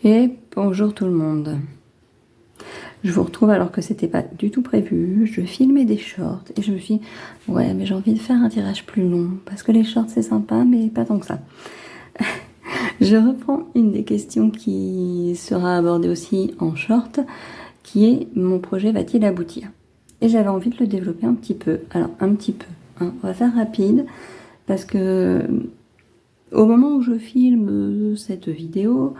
Et bonjour tout le monde. Je vous retrouve alors que c'était pas du tout prévu. Je filmais des shorts et je me suis dit, ouais, mais j'ai envie de faire un tirage plus long parce que les shorts c'est sympa, mais pas tant que ça. Je reprends une des questions qui sera abordée aussi en short, qui est mon projet va-t-il aboutir? Et j'avais envie de le développer un petit peu. Alors, un petit peu, hein. On va faire rapide parce que au moment où je filme cette vidéo,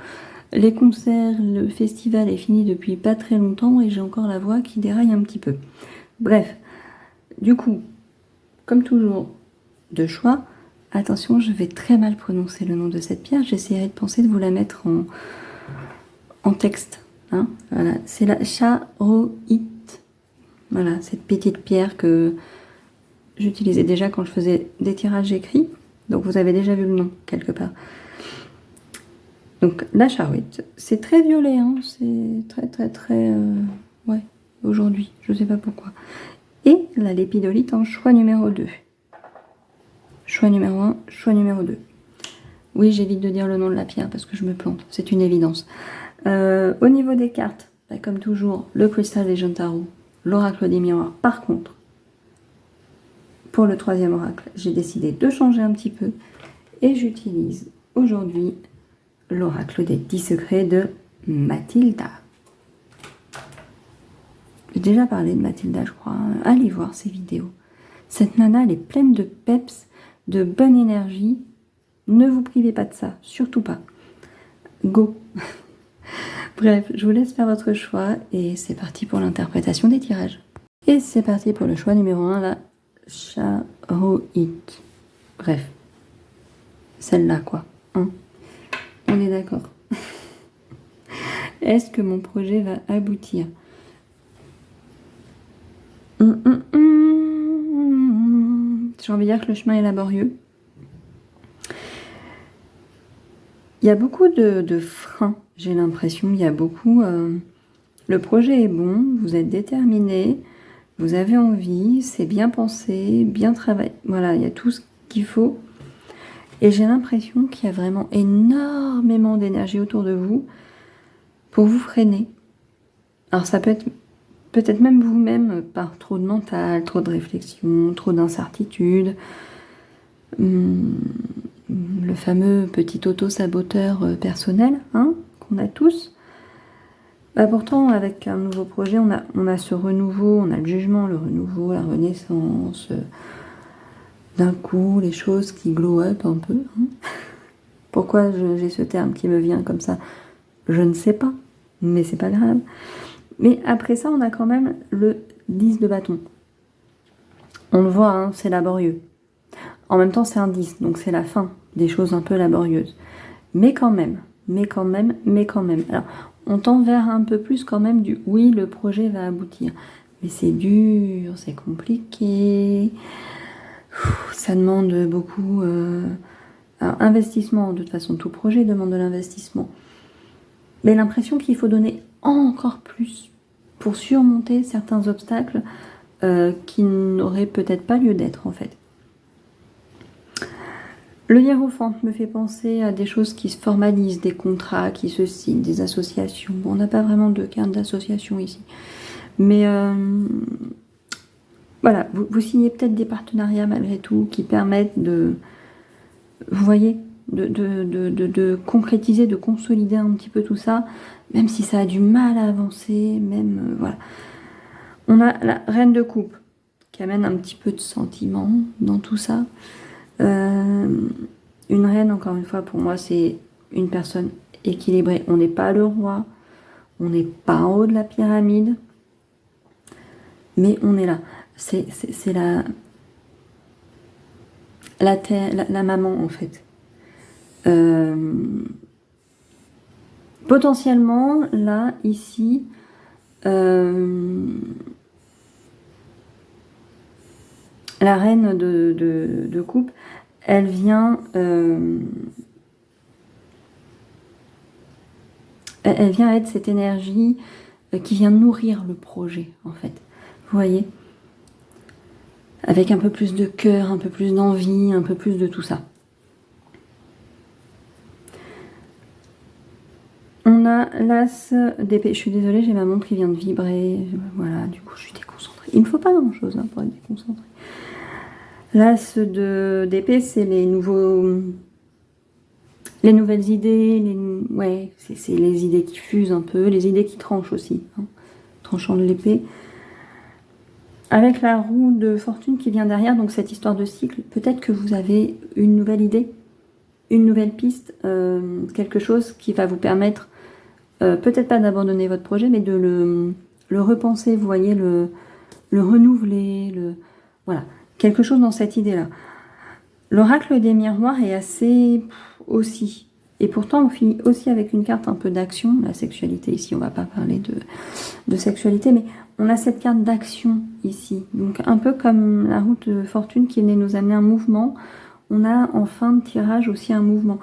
les concerts, le festival est fini depuis pas très longtemps et j'ai encore la voix qui déraille un petit peu. Bref, du coup, comme toujours, de choix. Attention, je vais très mal prononcer le nom de cette pierre. J'essaierai de penser de vous la mettre en texte. Hein, voilà, c'est la charoïte. Voilà, cette petite pierre que j'utilisais déjà quand je faisais des tirages écrits. Donc vous avez déjà vu le nom quelque part. Donc la charoïte, c'est très violet, hein, c'est très, ouais, aujourd'hui, je sais pas pourquoi. Et la lépidolite en choix numéro 2. Choix numéro 1, choix numéro 2. Oui, j'évite de dire le nom de la pierre parce que je me plante, c'est une évidence. Au niveau des cartes, bah, comme toujours, le Crystal Legend Tarot, l'oracle des miroirs. Par contre, pour le troisième oracle, j'ai décidé de changer un petit peu et j'utilise aujourd'hui l'oracle des 10 secrets de Mathilda. J'ai déjà parlé de Mathilda, je crois. Allez voir ses vidéos. Cette nana, elle est pleine de peps, de bonne énergie. Ne vous privez pas de ça, surtout pas. Go. Bref, je vous laisse faire votre choix et c'est parti pour l'interprétation des tirages. Et c'est parti pour le choix numéro 1, la charoïte. Bref, celle-là quoi. Hein, on est d'accord. Est-ce que mon projet va aboutir? J'ai envie de dire que le chemin est laborieux. Il y a beaucoup de freins, j'ai l'impression. Il y a beaucoup... le projet est bon, vous êtes déterminé, vous avez envie, c'est bien pensé, bien travaillé. Voilà, il y a tout ce qu'il faut. Et j'ai l'impression qu'il y a vraiment énormément d'énergie autour de vous pour vous freiner. Alors ça peut être peut-être même vous-même par trop de mental, trop de réflexion, trop d'incertitude. Le fameux petit auto-saboteur personnel, hein, qu'on a tous. Bah pourtant, avec un nouveau projet, on a ce renouveau, on a le jugement, le renouveau, la renaissance. D'un coup, les choses qui glow up un peu. Hein. Pourquoi j'ai ce terme qui me vient comme ça? Je ne sais pas, mais c'est pas grave. Mais après ça, on a quand même le 10 de bâton. On le voit, hein, c'est laborieux. En même temps, c'est un 10, donc c'est la fin des choses un peu laborieuses. Mais quand même. Alors, on tend vers un peu plus quand même du oui, le projet va aboutir. Mais c'est dur, c'est compliqué. Ça demande beaucoup. Alors, investissement, de toute façon, tout projet demande de l'investissement. Mais l'impression qu'il faut donner encore plus pour surmonter certains obstacles qui n'auraient peut-être pas lieu d'être en fait. Le hiérophant me fait penser à des choses qui se formalisent, des contrats qui se signent, des associations. Bon, on n'a pas vraiment de carte d'association ici. Mais voilà, vous signez peut-être des partenariats malgré tout qui permettent de, vous voyez, de concrétiser, de consolider un petit peu tout ça, même si ça a du mal à avancer, même, voilà. On a la reine de coupe qui amène un petit peu de sentiment dans tout ça. Une reine, encore une fois, pour moi, c'est une personne équilibrée. On n'est pas le roi, on n'est pas en haut de la pyramide, mais on est là. C'est la maman, en fait. Potentiellement, là, ici, la reine de coupe, elle vient être cette énergie qui vient nourrir le projet, en fait. Vous voyez? Avec un peu plus de cœur, un peu plus d'envie, un peu plus de tout ça. On a l'as d'épée. Je suis désolée, j'ai ma montre qui vient de vibrer. Voilà, du coup, je suis déconcentrée. Il ne me faut pas grand-chose hein, pour être déconcentrée. L'as d'épée, c'est les nouvelles idées. Ouais, c'est les idées qui fusent un peu, les idées qui tranchent aussi. Hein, tranchant de l'épée. Avec la roue de fortune qui vient derrière, donc cette histoire de cycle, peut-être que vous avez une nouvelle idée, une nouvelle piste, quelque chose qui va vous permettre peut-être pas d'abandonner votre projet, mais de le repenser, vous voyez, le renouveler, voilà, quelque chose dans cette idée-là. L'oracle des miroirs est assez aussi, et pourtant on finit aussi avec une carte un peu d'action, la sexualité ici, on va pas parler de sexualité, mais on a cette carte d'action ici, donc un peu comme la route de fortune qui venait nous amener un mouvement, on a en fin de tirage aussi un mouvement.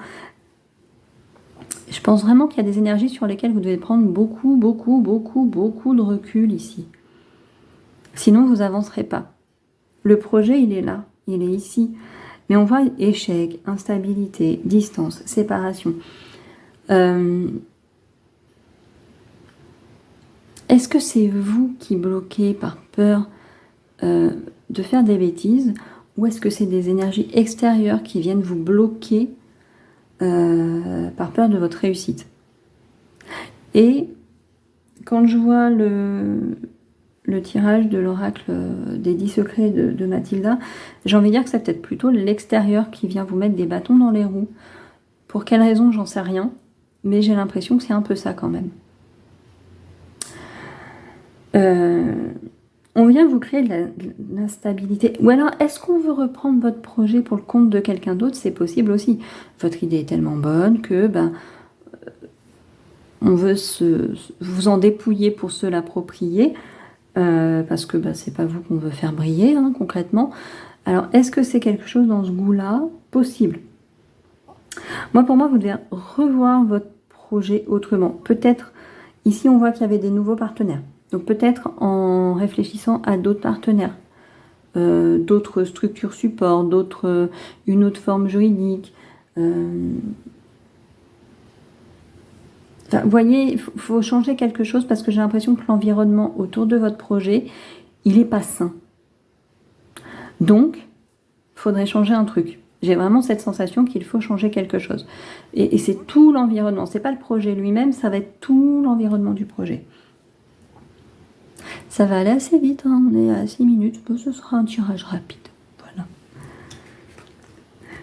Je pense vraiment qu'il y a des énergies sur lesquelles vous devez prendre beaucoup de recul ici. Sinon, vous n'avancerez pas. Le projet, il est là, il est ici. Mais on voit échec, instabilité, distance, séparation. Est-ce que c'est vous qui bloquez par peur de faire des bêtises, ou est-ce que c'est des énergies extérieures qui viennent vous bloquer par peur de votre réussite? Et quand je vois le tirage de l'oracle des 10 secrets de Mathilda, j'ai envie de dire que c'est peut-être plutôt l'extérieur qui vient vous mettre des bâtons dans les roues. Pour quelle raison, j'en sais rien, mais j'ai l'impression que c'est un peu ça quand même. On vient vous créer de l'instabilité. Ou alors, est-ce qu'on veut reprendre votre projet pour le compte de quelqu'un d'autre? C'est possible aussi. Votre idée est tellement bonne que on veut vous en dépouiller pour se l'approprier, parce que c'est pas vous qu'on veut faire briller, hein, concrètement. Alors, est-ce que c'est quelque chose dans ce goût-là? Possible. Moi, pour moi, vous devez revoir votre projet autrement. Peut-être, ici, on voit qu'il y avait des nouveaux partenaires. Donc, peut-être en réfléchissant à d'autres partenaires, d'autres structures support, une autre forme juridique. Enfin, vous voyez, il faut changer quelque chose parce que j'ai l'impression que l'environnement autour de votre projet, il n'est pas sain. Donc, il faudrait changer un truc. J'ai vraiment cette sensation qu'il faut changer quelque chose. Et c'est tout l'environnement. Ce n'est pas le projet lui-même, ça va être tout l'environnement du projet. Ça va aller assez vite, hein, on est à 6 minutes. Ce sera un tirage rapide. Voilà.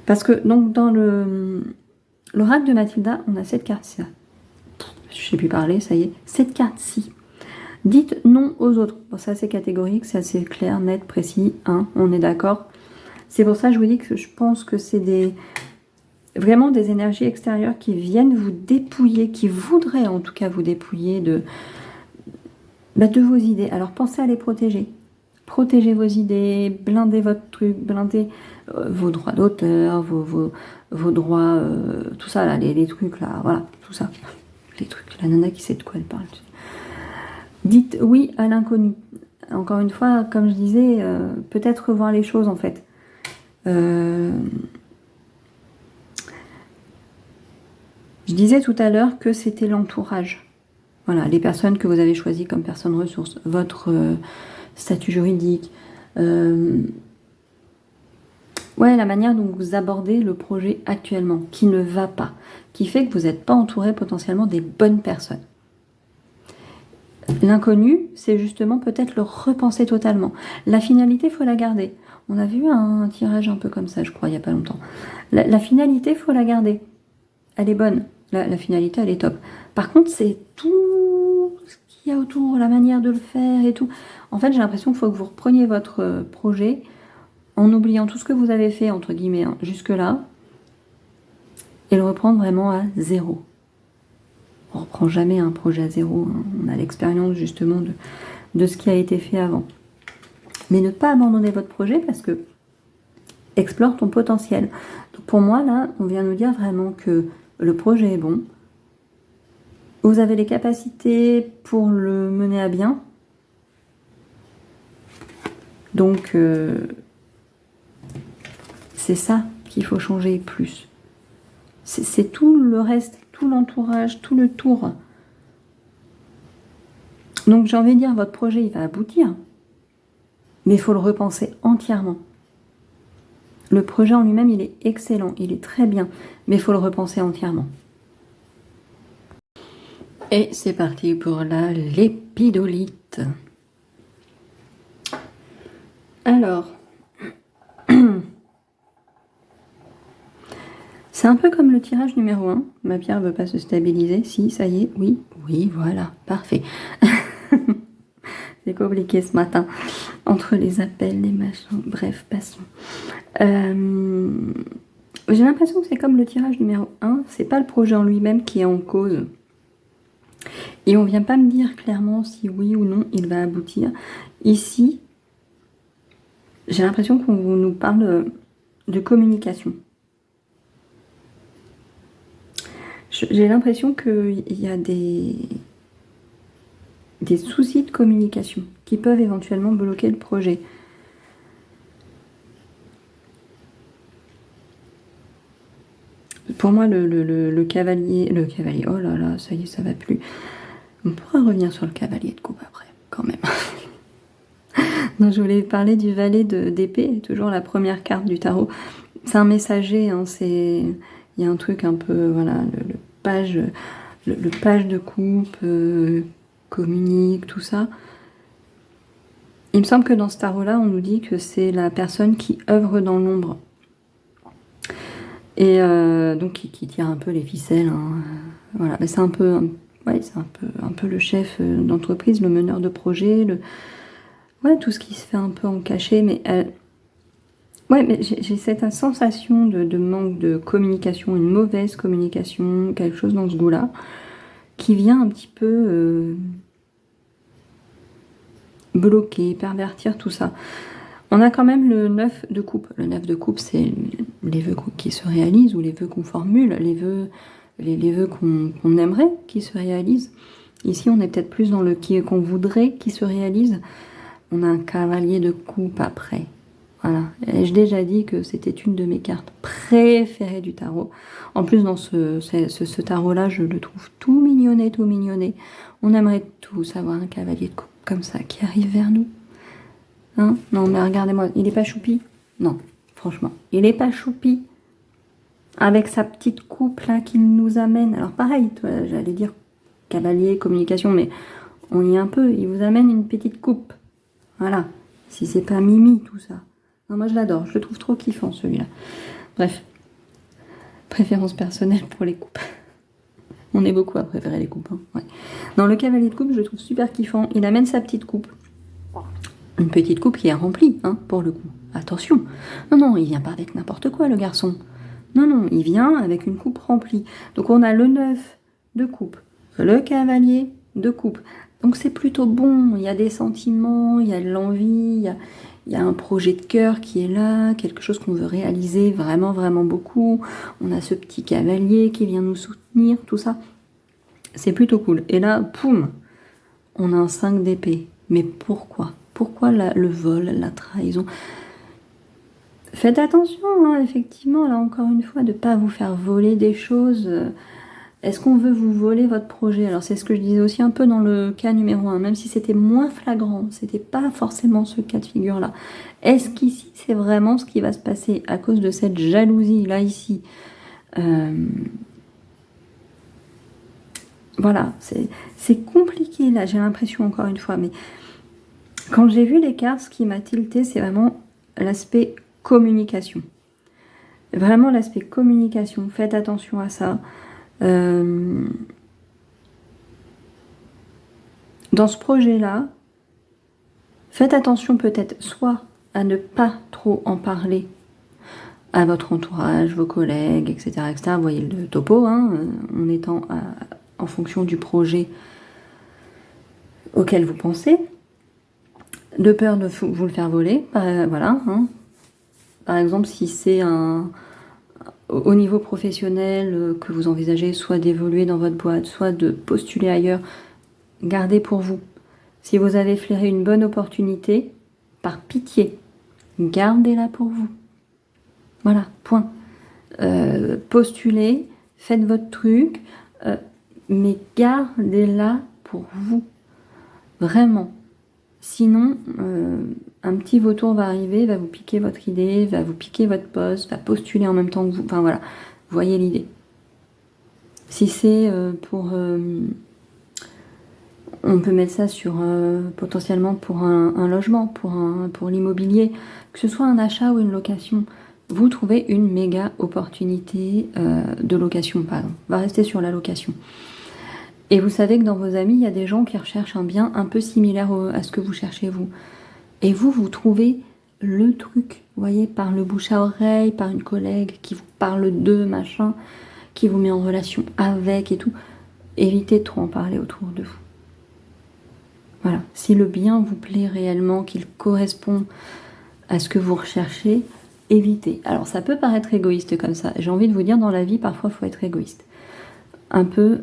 Parce que, donc, dans l'oracle de Mathilda, on a cette carte-ci. Je ne sais plus parler, ça y est. Cette carte-ci. Dites non aux autres. Bon, ça, c'est catégorique, c'est assez clair, net, précis. Hein, on est d'accord. C'est pour ça que je vous dis que je pense que c'est vraiment des énergies extérieures qui viennent vous dépouiller, qui voudraient en tout cas vous dépouiller de vos idées. Alors pensez à les protéger. Protégez vos idées, blindez votre truc, blindez vos droits d'auteur, vos droits, tout ça là, les trucs là, voilà, tout ça. Les trucs, la nana qui sait de quoi elle parle. Dites oui à l'inconnu. Encore une fois, comme je disais, peut-être revoir les choses en fait. Je disais tout à l'heure que c'était l'entourage. Voilà, les personnes que vous avez choisies comme personnes ressources, votre statut juridique, la manière dont vous abordez le projet actuellement, qui ne va pas, qui fait que vous n'êtes pas entouré potentiellement des bonnes personnes. L'inconnu, c'est justement peut-être le repenser totalement. La finalité, il faut la garder. On a vu un tirage un peu comme ça, je crois, il n'y a pas longtemps. La finalité, il faut la garder. Elle est bonne. La finalité, elle est top. Par contre, c'est tout ce qu'il y a autour, la manière de le faire et tout. En fait, j'ai l'impression qu'il faut que vous repreniez votre projet en oubliant tout ce que vous avez fait, entre guillemets, hein, jusque-là, et le reprendre vraiment à zéro. On ne reprend jamais un projet à zéro. Hein. On a l'expérience, justement, de ce qui a été fait avant. Mais ne pas abandonner votre projet parce que explore ton potentiel. Donc pour moi, là, on vient nous dire vraiment que le projet est bon. Vous avez les capacités pour le mener à bien. Donc, c'est ça qu'il faut changer plus. C'est tout le reste, tout l'entourage, tout le tour. Donc j'ai envie de dire, votre projet, il va aboutir, mais il faut le repenser entièrement. Le projet en lui-même, il est excellent, il est très bien, mais il faut le repenser entièrement. Et c'est parti pour la lépidolite. Alors, c'est un peu comme le tirage numéro 1. Ma pierre ne veut pas se stabiliser. Si, ça y est, oui, oui, voilà, parfait. C'est compliqué ce matin, entre les appels, les machins, bref, passons. J'ai l'impression que c'est comme le tirage numéro 1, c'est pas le projet en lui-même qui est en cause. Et on vient pas me dire clairement si oui ou non il va aboutir. Ici, j'ai l'impression qu'on nous parle de communication. J'ai l'impression qu'il y a des soucis de communication qui peuvent éventuellement bloquer le projet. Pour moi, le cavalier, oh là là, ça y est, ça va plus. On pourra revenir sur le cavalier de coupe après, quand même. Non, je voulais parler du valet d'épée, toujours la première carte du tarot. C'est un messager, hein, il y a un truc un peu, voilà, le page de coupe, communique, tout ça. Il me semble que dans ce tarot-là, on nous dit que c'est la personne qui œuvre dans l'ombre. Et donc qui tire un peu les ficelles. Hein. Voilà, mais c'est un peu, c'est un peu le chef d'entreprise, le meneur de projet, tout ce qui se fait un peu en cachet. Mais mais j'ai cette sensation de manque de communication, une mauvaise communication, quelque chose dans ce goût-là, qui vient un petit peu bloquer, pervertir tout ça. On a quand même le 9 de coupe. Le 9 de coupe, c'est les vœux qui se réalisent ou les vœux qu'on formule, les vœux qu'on aimerait qui se réalisent. Ici, on est peut-être plus dans le qu'on voudrait qui se réalise. On a un cavalier de coupe après. Voilà. J'ai déjà dit que c'était une de mes cartes préférées du tarot. En plus, dans ce tarot-là, je le trouve tout mignonnet, tout mignonnet. On aimerait tous avoir un cavalier de coupe comme ça qui arrive vers nous. Hein? Non, mais regardez-moi, il est pas choupi? Non, franchement, il est pas choupi. Avec sa petite coupe là qu'il nous amène. Alors pareil, j'allais dire cavalier, communication, mais on y est un peu. Il vous amène une petite coupe. Voilà. Si c'est pas Mimi, tout ça. Non, moi je l'adore, je le trouve trop kiffant celui-là. Bref. Préférence personnelle pour les coupes. On est beaucoup à préférer les coupes. Hein. Ouais. Dans le cavalier de coupe, je le trouve super kiffant. Il amène sa petite coupe. Une petite coupe qui est remplie, hein, pour le coup. Attention. Non, il vient pas avec n'importe quoi, le garçon. Non, il vient avec une coupe remplie. Donc on a le 9 de coupe, le cavalier de coupe. Donc c'est plutôt bon. Il y a des sentiments, il y a de l'envie, il y a un projet de cœur qui est là, quelque chose qu'on veut réaliser vraiment, vraiment beaucoup. On a ce petit cavalier qui vient nous soutenir, tout ça. C'est plutôt cool. Et là, poum, on a un 5 d'épée. Mais pourquoi ? Pourquoi le vol, la trahison? Faites attention, hein, effectivement, là encore une fois, de ne pas vous faire voler des choses. Est-ce qu'on veut vous voler votre projet? Alors c'est ce que je disais aussi un peu dans le cas numéro 1, même si c'était moins flagrant, c'était pas forcément ce cas de figure-là. Est-ce qu'ici, c'est vraiment ce qui va se passer à cause de cette jalousie, là, ici? Voilà, c'est compliqué, là, j'ai l'impression, encore une fois, mais quand j'ai vu les cartes, ce qui m'a tilté, c'est vraiment l'aspect communication. Vraiment l'aspect communication. Faites attention à ça. Dans ce projet-là, faites attention peut-être soit à ne pas trop en parler à votre entourage, vos collègues, etc. etc. Vous voyez le topo, hein, en étant en fonction du projet auquel vous pensez. De peur de vous le faire voler, voilà. Hein. Par exemple, si c'est au niveau professionnel que vous envisagez soit d'évoluer dans votre boîte, soit de postuler ailleurs, gardez pour vous. Si vous avez flairé une bonne opportunité, par pitié, gardez-la pour vous. Voilà, point. Postulez, faites votre truc, mais gardez-la pour vous. Vraiment. Sinon, un petit vautour va arriver, va vous piquer votre idée, va vous piquer votre poste, va postuler en même temps que vous. Enfin voilà, vous voyez l'idée. Si c'est on peut mettre ça sur potentiellement pour un logement, pour l'immobilier, que ce soit un achat ou une location. Vous trouvez une méga opportunité de location, par exemple. On va rester sur la location. Et vous savez que dans vos amis, il y a des gens qui recherchent un bien un peu similaire à ce que vous cherchez vous. Et vous trouvez le truc, vous voyez, par le bouche à oreille, par une collègue qui vous parle de machin, qui vous met en relation avec et tout. Évitez de trop en parler autour de vous. Voilà. Si le bien vous plaît réellement, qu'il correspond à ce que vous recherchez, évitez. Alors ça peut paraître égoïste comme ça. J'ai envie de vous dire, dans la vie, parfois, il faut être égoïste. Un peu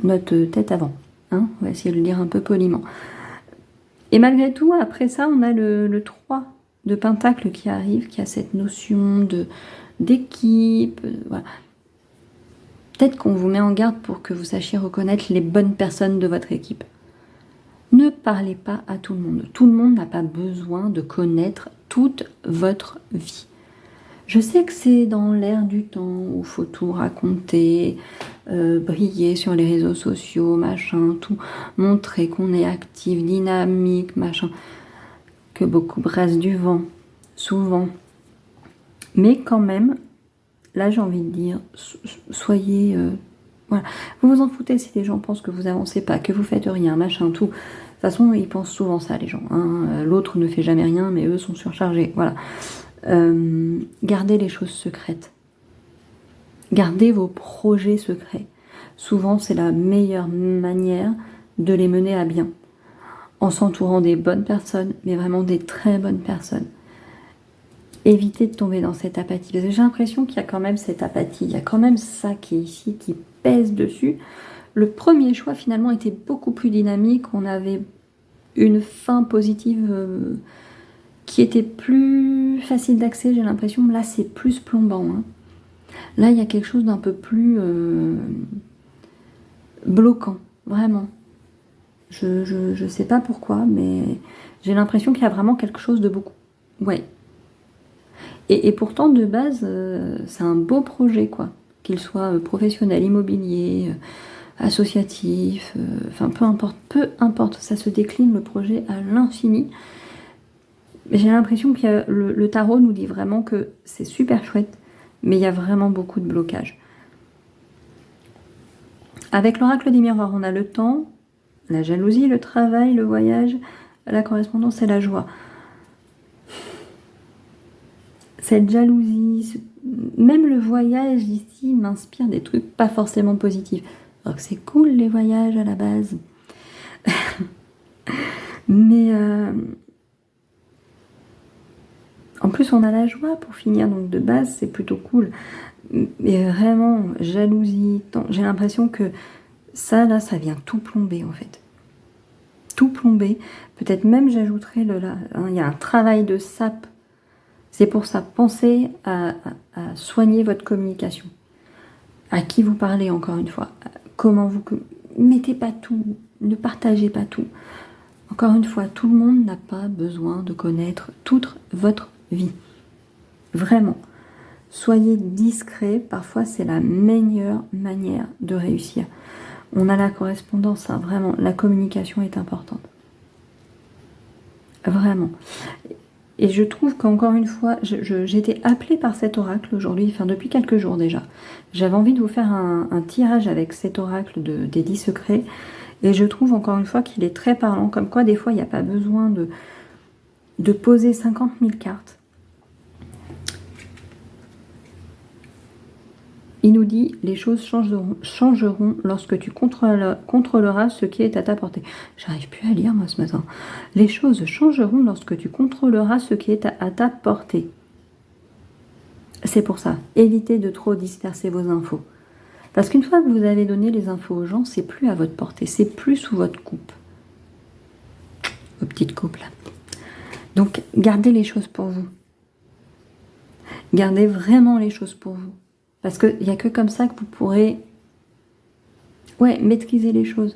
notre tête avant. Hein, on va essayer de le dire un peu poliment. Et malgré tout, après ça, on a le 3 de Pentacle qui arrive, qui a cette notion d'équipe. Voilà. Peut-être qu'on vous met en garde pour que vous sachiez reconnaître les bonnes personnes de votre équipe. Ne parlez pas à tout le monde. Tout le monde n'a pas besoin de connaître toute votre vie. Je sais que c'est dans l'ère du temps où il faut tout raconter, briller sur les réseaux sociaux, machin, tout, montrer qu'on est actif, dynamique, machin, que beaucoup brassent du vent, souvent. Mais quand même, là j'ai envie de dire, soyez... voilà. Vous vous en foutez si les gens pensent que vous avancez pas, que vous faites rien, machin, tout. De toute façon, ils pensent souvent ça, les gens. Hein. L'autre ne fait jamais rien, mais eux sont surchargés. Voilà. Gardez les choses secrètes. Gardez vos projets secrets. Souvent, c'est la meilleure manière de les mener à bien. En s'entourant des bonnes personnes, mais vraiment des très bonnes personnes. Évitez de tomber dans cette apathie. Parce que j'ai l'impression qu'il y a quand même cette apathie. Il y a quand même ça qui est ici, qui pèse dessus. Le premier choix, finalement, était beaucoup plus dynamique. On avait une fin positive qui était plus facile d'accès, j'ai l'impression. Là, c'est plus plombant. Hein. Là, il y a quelque chose d'un peu plus bloquant, vraiment. Je sais pas pourquoi, mais j'ai l'impression qu'il y a vraiment quelque chose de beaucoup... Ouais. Et pourtant, de base, c'est un beau projet, quoi. Qu'il soit professionnel, immobilier, associatif, enfin, peu importe. Ça se décline, le projet, à l'infini. J'ai l'impression que le tarot nous dit vraiment que c'est super chouette, mais il y a vraiment beaucoup de blocages. Avec l'oracle des miroirs, on a le temps, la jalousie, le travail, le voyage, la correspondance et la joie. Cette jalousie, même le voyage ici m'inspire des trucs pas forcément positifs. Alors que c'est cool les voyages à la base. Mais en plus on a la joie pour finir, donc de base c'est plutôt cool. Mais vraiment, jalousie, j'ai l'impression que ça là, ça vient tout plomber en fait. Tout plomber. Peut-être même j'ajouterais il y a un travail de sape. C'est pour ça, pensez à soigner votre communication. À qui vous parlez, encore une fois. Comment vous... Mettez pas tout, ne partagez pas tout. Encore une fois, tout le monde n'a pas besoin de connaître toute votre vie. Vraiment. Soyez discret, parfois c'est la meilleure manière de réussir. On a la correspondance, hein, vraiment, la communication est importante. Vraiment. Et je trouve qu'encore une fois, j'ai été appelée par cet oracle aujourd'hui, enfin depuis quelques jours déjà. J'avais envie de vous faire un tirage avec cet oracle des 10 secrets. Et je trouve encore une fois qu'il est très parlant. Comme quoi, des fois, il n'y a pas besoin de poser 50 000 cartes. Il nous dit, les choses changeront lorsque tu contrôleras ce qui est à ta portée. J'arrive plus à lire, moi, ce matin. Les choses changeront lorsque tu contrôleras ce qui est à ta portée. C'est pour ça. Évitez de trop disperser vos infos. Parce qu'une fois que vous avez donné les infos aux gens, c'est plus à votre portée. C'est plus sous votre coupe. Vos petites coupes, là. Donc, gardez les choses pour vous. Gardez vraiment les choses pour vous. Parce qu'il n'y a que comme ça que vous pourrez maîtriser les choses.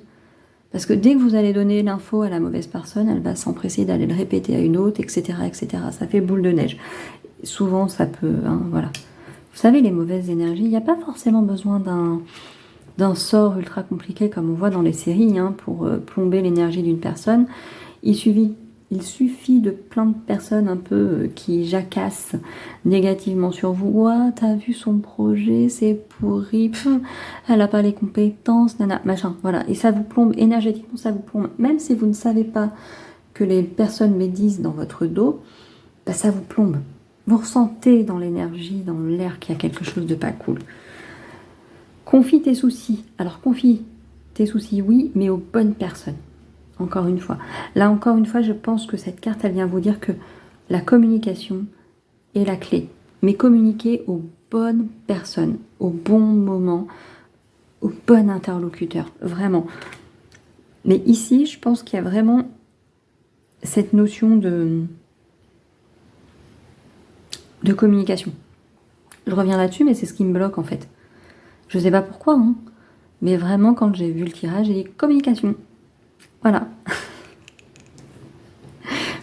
Parce que dès que vous allez donner l'info à la mauvaise personne, elle va s'empresser d'aller le répéter à une autre, etc., etc. Ça fait boule de neige. Souvent, ça peut... voilà. Vous savez, les mauvaises énergies, il n'y a pas forcément besoin d'un sort ultra compliqué comme on voit dans les séries pour plomber l'énergie d'une personne. Il suffit de plein de personnes un peu qui jacassent négativement sur vous. Ouah, t'as vu son projet, c'est pourri, elle n'a pas les compétences, nana, machin, voilà. Et ça vous plombe énergétiquement, ça vous plombe. Même si vous ne savez pas que les personnes médisent dans votre dos, bah, ça vous plombe. Vous ressentez dans l'énergie, dans l'air qu'il y a quelque chose de pas cool. Confie tes soucis. Alors confie tes soucis, oui, mais aux bonnes personnes. Encore une fois. Là, encore une fois, je pense que cette carte, elle vient vous dire que la communication est la clé. Mais communiquer aux bonnes personnes, au bon moment, au bon interlocuteur. Vraiment. Mais ici, je pense qu'il y a vraiment cette notion de communication. Je reviens là-dessus, mais c'est ce qui me bloque, en fait. Je sais pas pourquoi, mais vraiment, quand j'ai vu le tirage, j'ai dit communication. Voilà.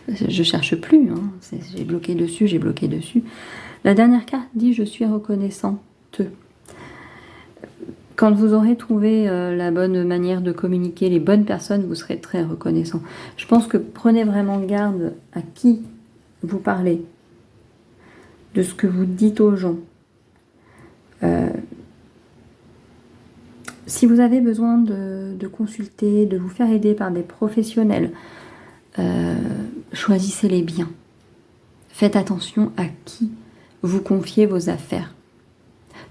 Je cherche plus. J'ai bloqué dessus. La dernière carte dit « Je suis reconnaissante ». Quand vous aurez trouvé la bonne manière de communiquer, les bonnes personnes, vous serez très reconnaissant. Je pense que prenez vraiment garde à qui vous parlez, de ce que vous dites aux gens. Si vous avez besoin de consulter, de vous faire aider par des professionnels, choisissez-les bien. Faites attention à qui vous confiez vos affaires.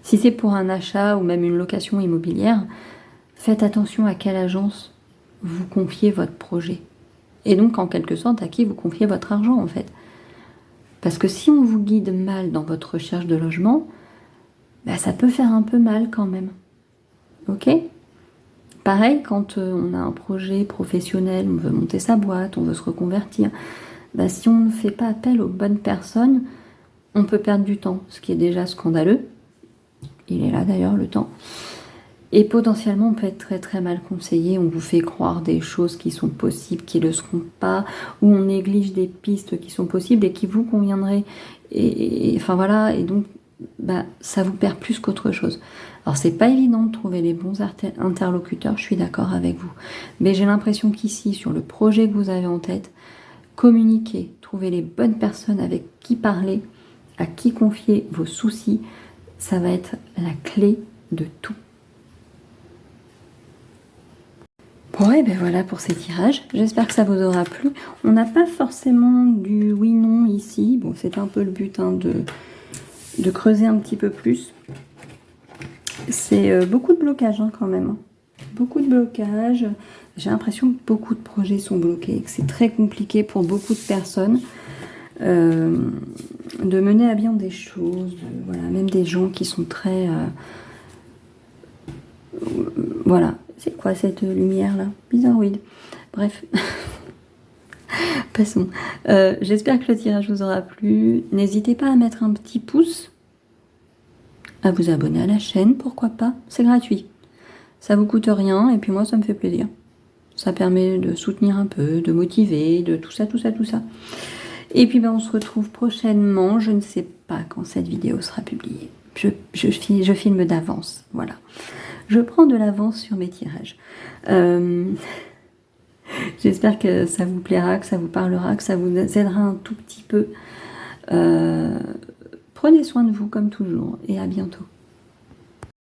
Si c'est pour un achat ou même une location immobilière, faites attention à quelle agence vous confiez votre projet. Et donc, en quelque sorte, à qui vous confiez votre argent, en fait. Parce que si on vous guide mal dans votre recherche de logement, bah, ça peut faire un peu mal quand même. Ok ? Pareil, quand on a un projet professionnel, on veut monter sa boîte, on veut se reconvertir, bah, si on ne fait pas appel aux bonnes personnes, on peut perdre du temps, ce qui est déjà scandaleux. Il est là d'ailleurs, le temps. Et potentiellement, on peut être très très mal conseillé. On vous fait croire des choses qui sont possibles, qui ne le seront pas, ou on néglige des pistes qui sont possibles et qui vous conviendraient. Enfin voilà, et donc bah, ça vous perd plus qu'autre chose. Alors c'est pas évident de trouver les bons interlocuteurs, je suis d'accord avec vous. Mais j'ai l'impression qu'ici, sur le projet que vous avez en tête, communiquer, trouver les bonnes personnes avec qui parler, à qui confier vos soucis, ça va être la clé de tout. Bon, et ben voilà pour ces tirages. J'espère que ça vous aura plu. On n'a pas forcément du oui-non ici. Bon, c'est un peu le but de creuser un petit peu plus. C'est beaucoup de blocage quand même. Beaucoup de blocage. J'ai l'impression que beaucoup de projets sont bloqués, que c'est très compliqué pour beaucoup de personnes de mener à bien des choses. Voilà, même des gens qui sont très... voilà. C'est quoi cette lumière-là? Bizarroïde. Bref. Passons. J'espère que le tirage vous aura plu. N'hésitez pas à mettre un petit pouce, à vous abonner à la chaîne, pourquoi pas. C'est gratuit. Ça vous coûte rien et puis moi, ça me fait plaisir. Ça permet de soutenir un peu, de motiver, de tout ça. Et puis, on se retrouve prochainement. Je ne sais pas quand cette vidéo sera publiée. Je filme d'avance. Voilà. Je prends de l'avance sur mes tirages. J'espère que ça vous plaira, que ça vous parlera, que ça vous aidera un tout petit peu. Prenez soin de vous comme toujours et à bientôt.